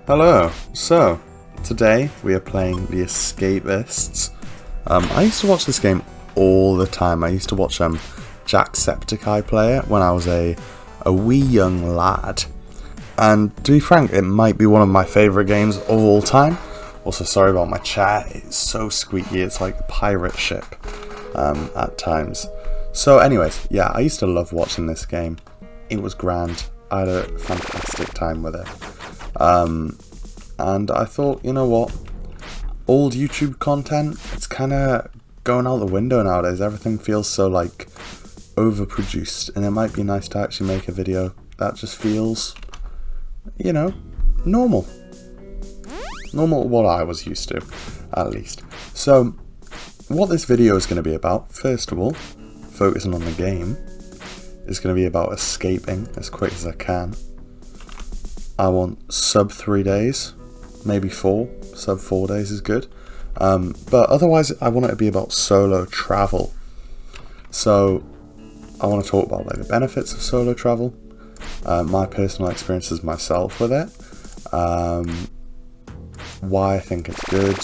Hello. So, today we are playing the Escapists. I used to watch this game all the time. I used to watch Jacksepticeye play it when I was a wee young lad. And to be frank, it might be one of my favourite games of all time. Also, sorry about my chat. It's so squeaky. It's like a pirate ship at times. So anyways, yeah, I used to love watching this game. It was grand. I had a fantastic time with it. And I thought, you know what? Old YouTube content, it's kind of going out the window nowadays. Everything feels so like overproduced, and it might be nice to actually make a video that just feels, you know, normal. Normal what I was used to, at least. So, what this video is going to be about, first of all, focusing on the game, is going to be about escaping as quick as I can. I want sub 3 days, maybe 4. Sub 4 days is good. But otherwise, I want it to be about solo travel. So, I want to talk about like the benefits of solo travel, my personal experiences myself with it, why I think it's good,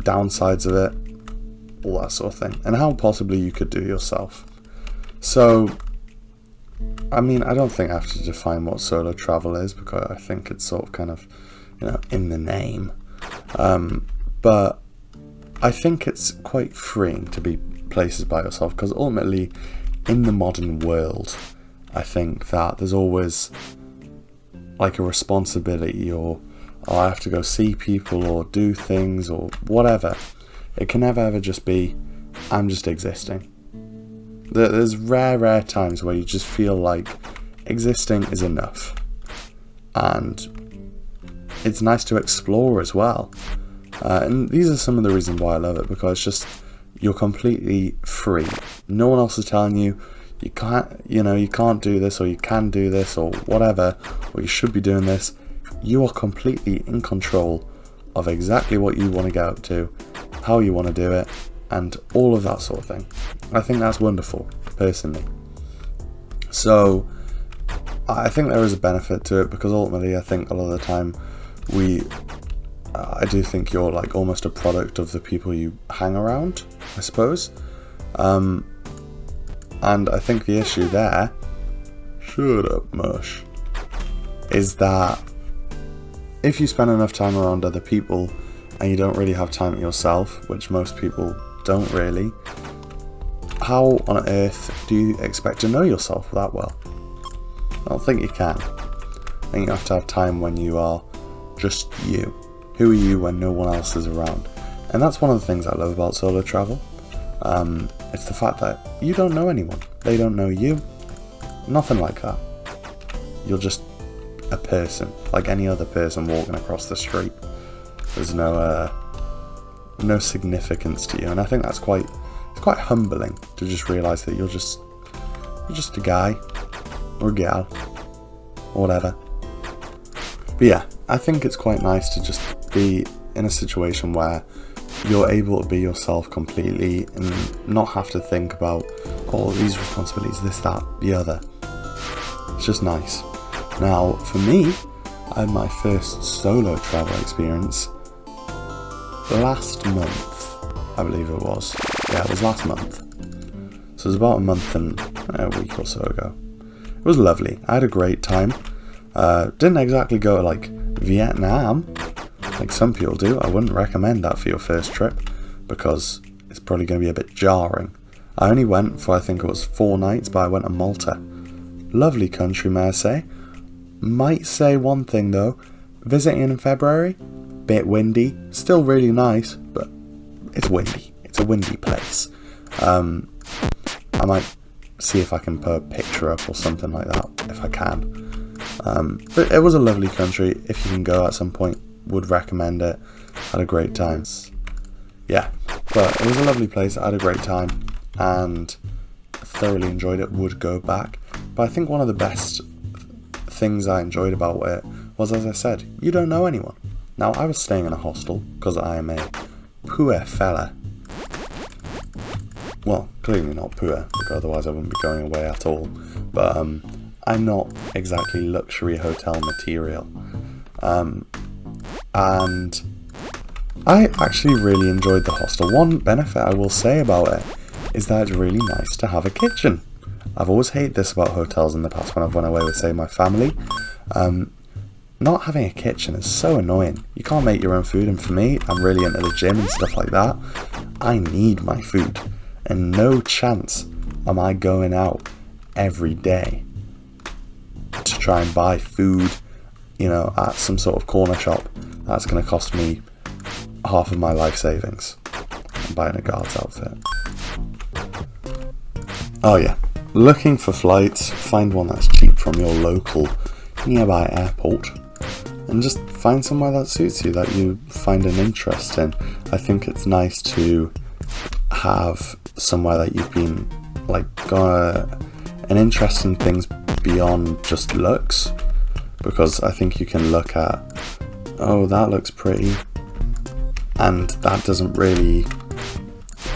downsides of it, all that sort of thing, and how possibly you could do it yourself. So, I mean, I don't think I have to define what solo travel is, because I think it's sort of kind of, you know, in the name. But I think it's quite freeing to be places by yourself, because ultimately, in the modern world, I think that there's always like a responsibility, or I have to go see people or do things or whatever. It can never ever just be, I'm just existing. There's rare times where you just feel like existing is enough, and it's nice to explore as well. And these are some of the reasons why I love it, because it's just, you're completely free. No one else is telling you you can't do this, or you can do this, or whatever, or you should be doing this. You are completely in control of exactly what you want to get up to, how you want to do it, and all of that sort of thing. I think that's wonderful, personally. So, I think there is a benefit to it, because ultimately I think a lot of the time I do think you're like almost a product of the people you hang around, I suppose. And I think the issue there, shut up mush, is that if you spend enough time around other people and you don't really have time yourself, which most people don't really, how on earth do you expect to know yourself that well? I don't think you can. I think you have to have time when you are just you. Who are you when no one else is around? And that's one of the things I love about solo travel. It's the fact that you don't know anyone. They don't know you. Nothing like that. You're just a person, like any other person walking across the street. There's no significance to you, and I think that's quite humbling to just realise that you're just a guy or a gal or whatever. But yeah, I think it's quite nice to just be in a situation where you're able to be yourself completely and not have to think about all these responsibilities, this, that, the other. It's just nice. Now, for me, I had my first solo travel experience last month, I believe it was. Yeah, it was last month. So it was about a month and a week or so ago. It was lovely. I had a great time. Didn't exactly go to like Vietnam, like some people do. I wouldn't recommend that for your first trip, because it's probably going to be a bit jarring. I only went for, I think it was 4 nights, but I went to Malta. Lovely country, may I say. Might say one thing though, visiting in February, bit windy, still really nice, but it's windy. It's a windy place. I might see if I can put a picture up or something like that, if I can. But it was a lovely country. If you can go at some point, would recommend it. Had a great time. Yeah, but it was a lovely place. I had a great time and thoroughly enjoyed it. Would go back. But I think one of the best things I enjoyed about it was, as I said, you don't know anyone. Now, I was staying in a hostel because I am a poor fella. Well, clearly not poor, because otherwise I wouldn't be going away at all. But I'm not exactly luxury hotel material. and I actually really enjoyed the hostel. One benefit I will say about it is that it's really nice to have a kitchen. I've always hated this about hotels in the past when I've went away with, say, my family. Not having a kitchen is so annoying. You can't make your own food, and for me, I'm really into the gym and stuff like that. I need my food, and no chance am I going out every day to try and buy food, you know, at some sort of corner shop. That's going to cost me half of my life savings. I'm buying a guard's outfit. Oh yeah, looking for flights, find one that's cheap from your local nearby airport, and just find somewhere that suits you, that you find an interest in. I think it's nice to have somewhere that you've been, like, got an interest in things beyond just looks, because I think you can look at, oh, that looks pretty, and that doesn't really,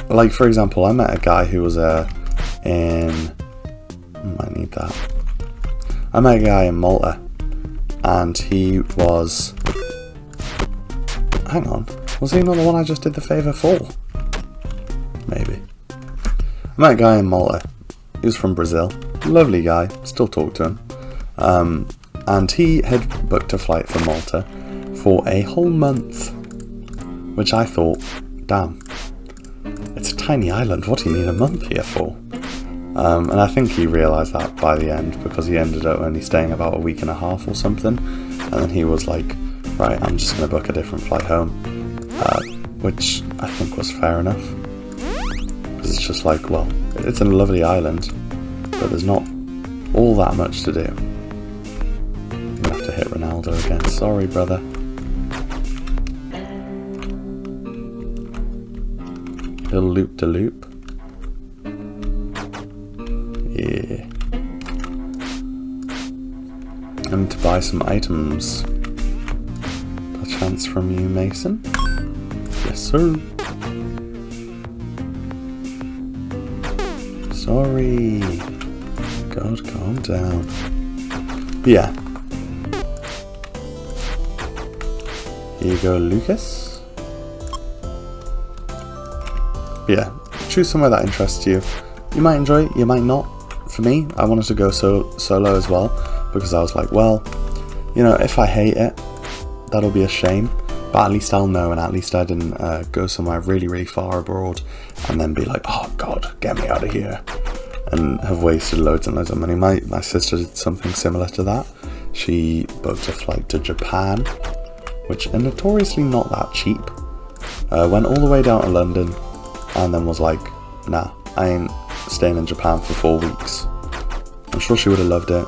like, for example, I met a guy who was I met a guy in Malta, and he was, hang on, was he not the one I just did the favour for? Maybe. I met a guy in Malta. He was from Brazil. Lovely guy. Still talk to him. And he had booked a flight from Malta for a whole month, which I thought, damn, it's a tiny island. What do you need a month here for? And I think he realised that by the end, because he ended up only staying about a week and a half or something. And then he was like, right, I'm just going to book a different flight home, which I think was fair enough. Because it's just like, well, it's a lovely island, but there's not all that much to do. I'm going to have to hit Ronaldo again. Sorry, brother. Little loop-de-loop. Yeah. I need to buy some items. A chance from you, Mason? Yes, sir. Sorry. God, calm down. But yeah. Here you go, Lucas. But yeah, choose somewhere that interests you. You might enjoy it, you might not. For me, I wanted to go solo as well, because I was like, well, you know, if I hate it, that'll be a shame, but at least I'll know, and at least I didn't go somewhere really, really far abroad and then be like, oh god, get me out of here, and have wasted loads and loads of money. My sister did something similar to that. She booked a flight to Japan, which are notoriously not that cheap. Went all the way down to London, and then was like, nah, I ain't staying in Japan for 4 weeks. I'm sure she would have loved it,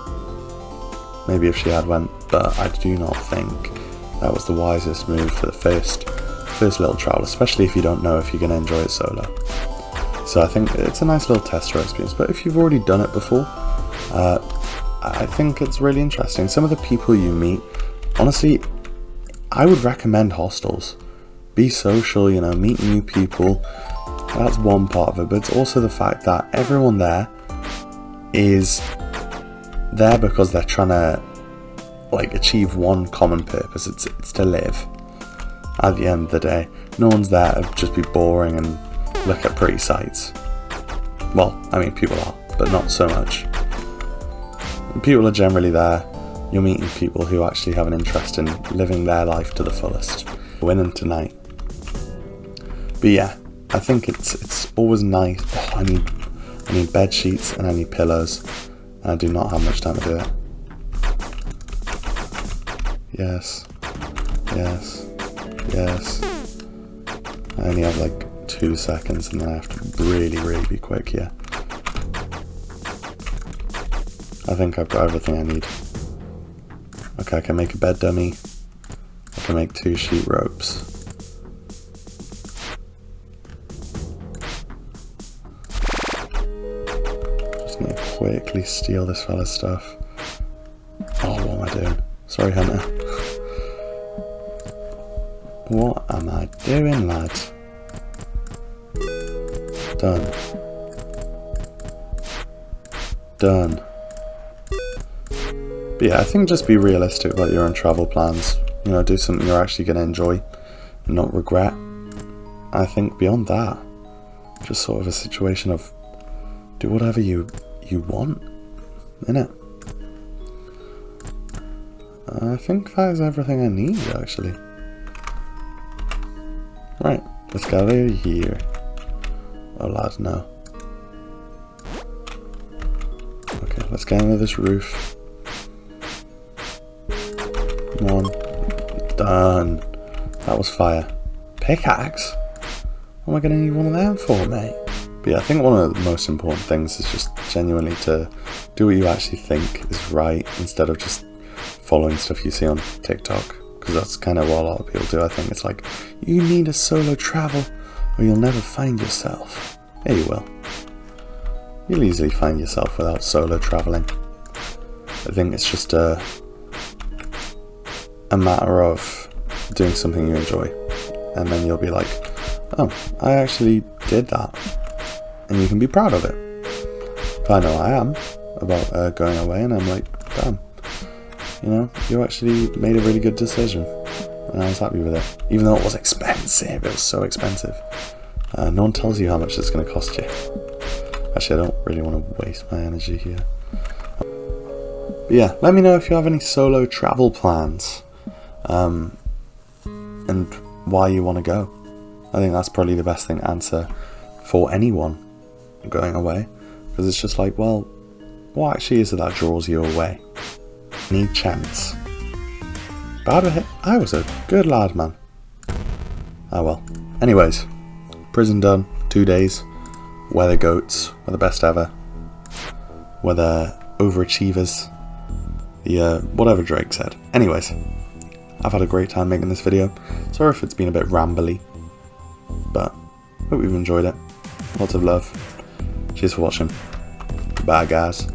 maybe if she had went, but I do not think that was the wisest move for the first little travel, especially if you don't know if you're going to enjoy it solo. So I think it's a nice little tester experience, but if you've already done it before, I think it's really interesting. Some of the people you meet, honestly, I would recommend hostels. Be social, you know, meet new people. That's one part of it, but it's also the fact that everyone there is there because they're trying to, like, achieve one common purpose. It's to live. At the end of the day, no one's there to just be boring and look at pretty sights. Well, I mean, people are, but not so much. People are generally there. You're meeting people who actually have an interest in living their life to the fullest. Winning tonight. But yeah, I think it's always nice. Oh, I need bed sheets and I need pillows, and I do not have much time to do it. Yes, yes, yes. I only have like 2 seconds, and then I have to really, really be quick here. I think I've got everything I need. Okay, I can make a bed dummy. I can make 2 sheet ropes. Just need to quickly steal this fella's stuff. Oh, what am I doing? Sorry, Hunter. What am I doing, lad? Done. Done. But yeah, I think just be realistic about your own travel plans. You know, do something you're actually going to enjoy and not regret. I think beyond that, just sort of a situation of do whatever you want, innit? I think that is everything I need, actually. Right, let's get out of here. Oh lad, no. Okay, let's get into this roof. Come on. Done. That was fire. Pickaxe? What am I going to need one of them for, mate? But yeah, I think one of the most important things is just genuinely to do what you actually think is right instead of just following stuff you see on TikTok. Because that's kind of what a lot of people do. I think it's like, you need a solo travel or you'll never find yourself. Yeah, you will. You'll easily find yourself without solo traveling. I think it's just a matter of doing something you enjoy. And then you'll be like, oh, I actually did that. And you can be proud of it. I know I am about going away, and I'm like, damn, you know, you actually made a really good decision. And I was happy with it. Even though it was expensive, it was so expensive. No one tells you how much it's going to cost you. Actually, I don't really want to waste my energy here. But yeah, let me know if you have any solo travel plans. And why you want to go. I think that's probably the best thing to answer for anyone going away, because it's just like, well, what actually is it that draws you away? Any chance? But I was a good lad, man. Oh well. Anyways, prison done, 2 days. We're the goats, we're the best ever. We're the overachievers. The whatever Drake said. Anyways, I've had a great time making this video. Sorry if it's been a bit rambly, but hope you've enjoyed it. Lots of love. Cheers for watching. Bye guys.